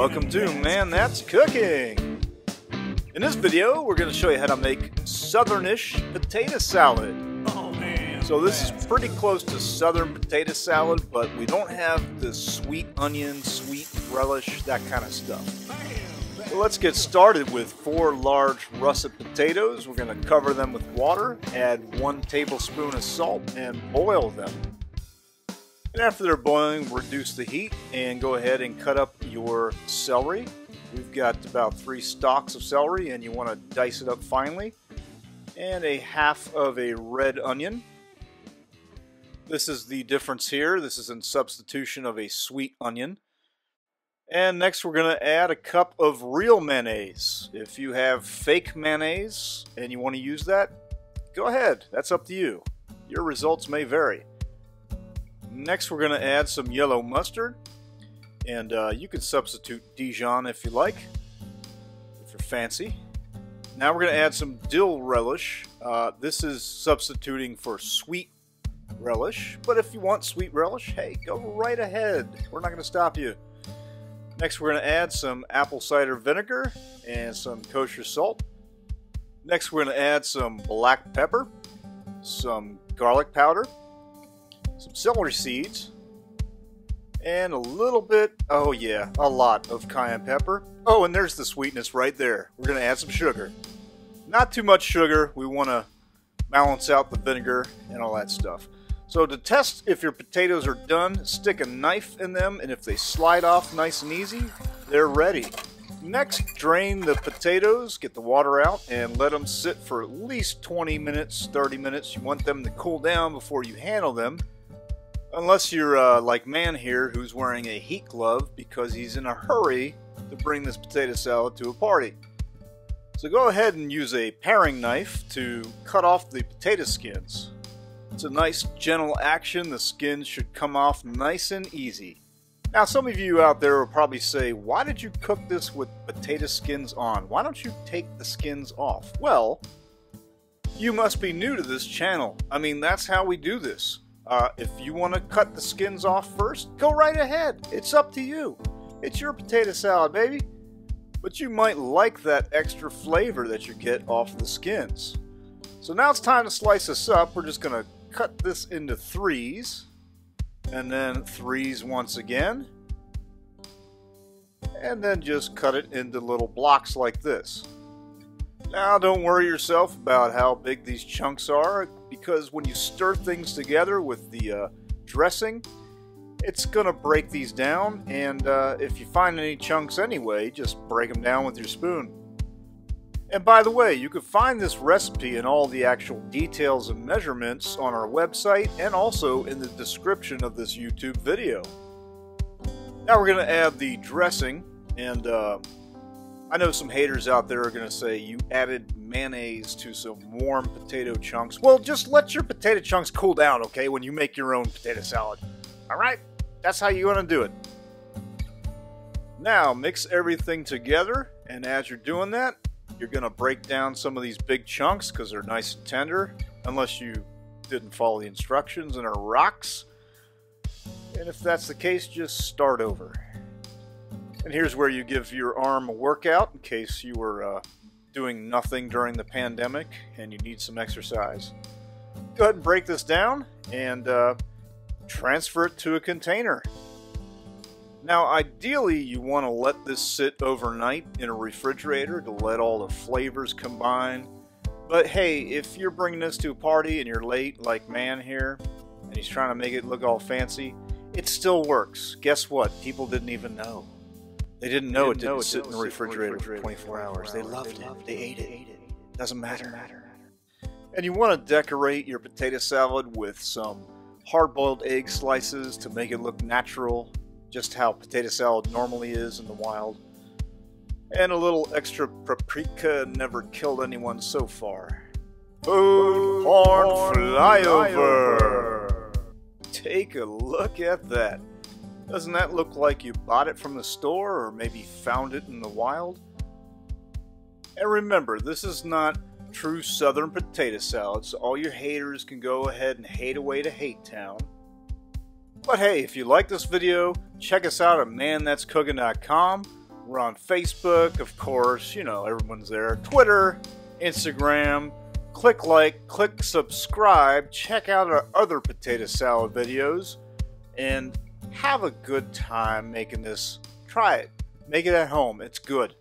Welcome to Man That's Cooking. In this video, we're going to show you how to make southernish potato salad. So this is pretty close to southern potato salad, but we don't have the sweet onion, sweet relish, that kind of stuff. So let's get started with 4 large russet potatoes. We're going to cover them with water, add 1 tablespoon of salt, and boil them. And after they're boiling, reduce the heat and go ahead and cut up your celery. We've got about 3 stalks of celery, and you want to dice it up finely. And a half of a red onion. This is the difference here. This is in substitution of a sweet onion. And next we're going to add a cup of real mayonnaise. If you have fake mayonnaise and you want to use that, go ahead. That's up to you. Your results may vary. Next we're going to add some yellow mustard. And you can substitute Dijon if you like, if you're fancy. Now we're going to add some dill relish. This is substituting for sweet relish. But if you want sweet relish, hey, go right ahead. We're not going to stop you. Next we're going to add some apple cider vinegar and some kosher salt. Next we're going to add some black pepper, some garlic powder, some celery seeds, and a little bit, oh yeah, a lot of cayenne pepper. Oh, and there's the sweetness right there. We're going to add some sugar. Not too much sugar. We want to balance out the vinegar and all that stuff. So to test if your potatoes are done, stick a knife in them, and if they slide off nice and easy, they're ready. Next, drain the potatoes, get the water out, and let them sit for at least 20 minutes, 30 minutes. You want them to cool down before you handle them. Unless you're like man here, who's wearing a heat glove because he's in a hurry to bring this potato salad to a party. So go ahead and use a paring knife to cut off the potato skins. It's a nice gentle action. The skins should come off nice and easy. Now some of you out there will probably say, why did you cook this with potato skins on? Why don't you take the skins off? Well, you must be new to this channel. I mean, that's how we do this. If you want to cut the skins off first, go right ahead. It's up to you. It's your potato salad, baby. But you might like that extra flavor that you get off the skins. So now it's time to slice this up. We're just going to cut this into 3s. And then 3s once again. And then just cut it into little blocks like this. Now don't worry yourself about how big these chunks are, because when you stir things together with the dressing, it's going to break these down, and if you find any chunks anyway, just break them down with your spoon. And by the way, you can find this recipe and all the actual details and measurements on our website and also in the description of this YouTube video. Now we're going to add the dressing, and I know some haters out there are going to say you added mayonnaise to some warm potato chunks. Well, just let your potato chunks cool down, okay, when you make your own potato salad. Alright? That's how you want to do it. Now, mix everything together, and as you're doing that, you're going to break down some of these big chunks because they're nice and tender, unless you didn't follow the instructions and are rocks. And if that's the case, just start over. And here's where you give your arm a workout in case you were doing nothing during the pandemic and you need some exercise. Go ahead and break this down and transfer it to a container. Now ideally you want to let this sit overnight in a refrigerator to let all the flavors combine. But hey, if you're bringing this to a party and you're late like man here and he's trying to make it look all fancy, it still works. Guess what? People didn't even know. They didn't know it didn't sit in the refrigerator for 24 hours. They loved it. They ate it. Doesn't matter. And you want to decorate your potato salad with some hard-boiled egg slices to make it look natural, just how potato salad normally is in the wild. And a little extra paprika never killed anyone so far. Food porn flyover! Take a look at that. Doesn't that look like you bought it from the store or maybe found it in the wild? And remember, this is not true southern potato salad, so all your haters can go ahead and hate away to Hate Town. But hey, if you like this video, check us out at manthat'scooking.com. We're on Facebook, of course, you know, everyone's there. Twitter, Instagram. Click like, click subscribe, check out our other potato salad videos, and have a good time making this. Try it. Make it at home. It's good.